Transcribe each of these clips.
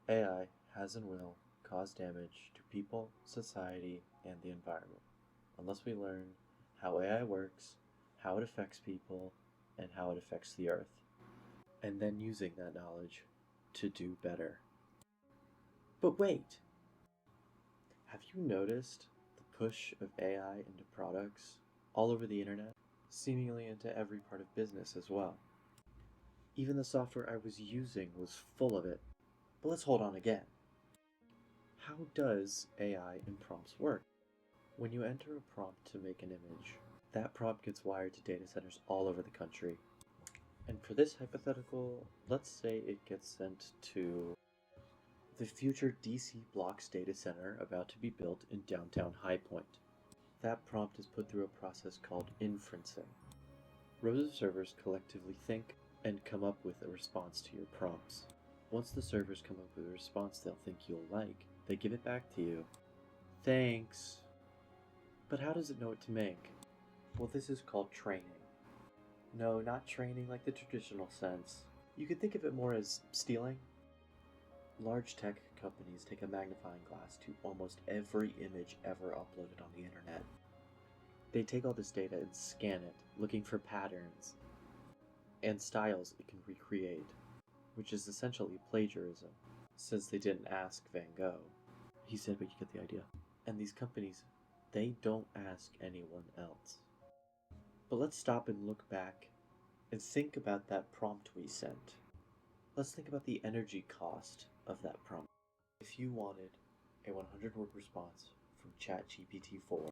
AI has and will cause damage to people, society, and the environment, unless we learn how AI works, how it affects people, and how it affects the Earth, and then using that knowledge to do better. But wait! Have you noticed the push of AI into products all over the internet, seemingly into every part of business as well? Even the software I was using was full of it. But let's hold on again. How does AI in prompts work? When you enter a prompt to make an image, that prompt gets wired to data centers all over the country. And for this hypothetical, let's say it gets sent to the future DC Blocks data center about to be built in downtown High Point. That prompt is put through a process called inferencing. Rows of servers collectively think and come up with a response to your prompts. Once the servers come up with a response they'll think you'll like, they give it back to you. Thanks. But how does it know what to make? Well, this is called training. No, not training like the traditional sense. You could think of it more as stealing. Large tech companies take a magnifying glass to almost every image ever uploaded on the internet. They take all this data and scan it, looking for patterns and styles it can recreate, which is essentially plagiarism, since they didn't ask Van Gogh. He said, but you get the idea. And these companies, they don't ask anyone else. But let's stop and look back and think about that prompt we sent. Let's think about the energy cost of that prompt. If you wanted a 100-word response from ChatGPT-4,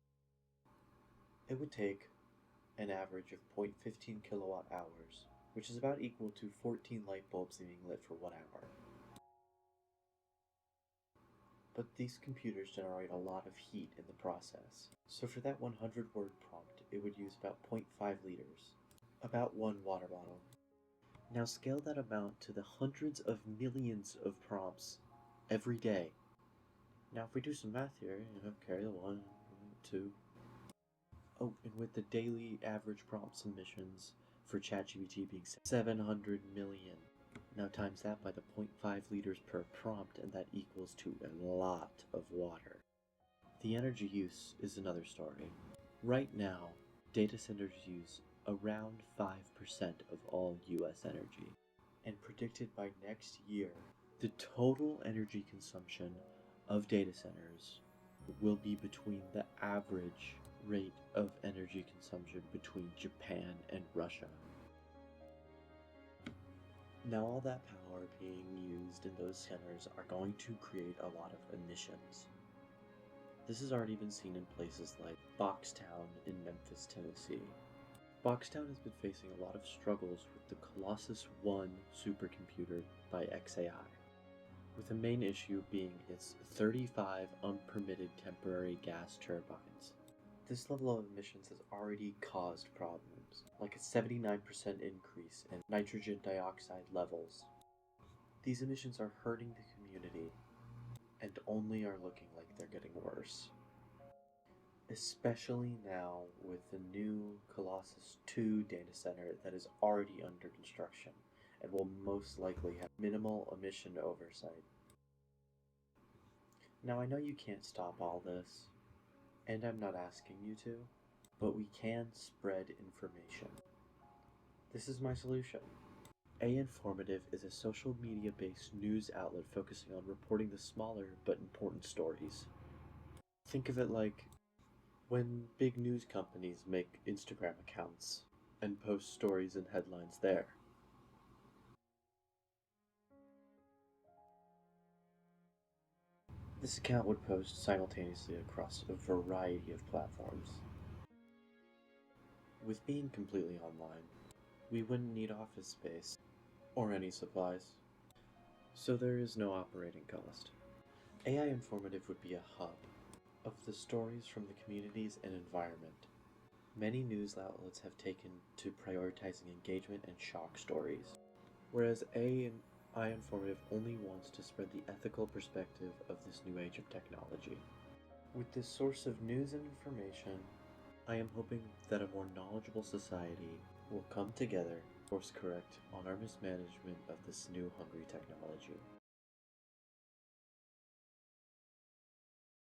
it would take an average of 0.15 kilowatt hours, which is about equal to 14 light bulbs being lit for 1 hour. But these computers generate a lot of heat in the process. So for that 100-word prompt, it would use about 0.5 liters, about 1 water bottle. Now scale that amount to the hundreds of millions of prompts every day. Now if we do some math here, carry the 1, 2. Oh, and with the daily average prompt submissions for ChatGPT being 700 million. Now times that by the 0.5 liters per prompt, and that equals to a lot of water. The energy use is another story. Right now, data centers use around 5% of all US energy. And predicted by next year, the total energy consumption of data centers will be between the average rate of energy consumption between Japan and Russia. Now all that power being used in those centers are going to create a lot of emissions. This has already been seen in places like Boxtown in Memphis, Tennessee. Boxtown has been facing a lot of struggles with the Colossus 1 supercomputer by XAI, with the main issue being its 35 unpermitted temporary gas turbines. This level of emissions has already caused problems, like a 79% increase in nitrogen dioxide levels. These emissions are hurting the community, and only are looking like they're getting worse. Especially now with the new Colossus 2 data center that is already under construction, and will most likely have minimal emission oversight. Now I know you can't stop all this, and I'm not asking you to, but we can spread information. This is my solution. A.Informative is a social media-based news outlet focusing on reporting the smaller but important stories. Think of it like when big news companies make Instagram accounts and post stories and headlines there. This account would post simultaneously across a variety of platforms. With being completely online, we wouldn't need office space or any supplies, so there is no operating cost. A.Informative would be a hub of the stories from the communities and environment. Many news outlets have taken to prioritizing engagement and shock stories, whereas A.Informative only wants to spread the ethical perspective of this new age of technology. With this source of news and information, I am hoping that a more knowledgeable society will come together, course correct on our mismanagement of this new hungry technology.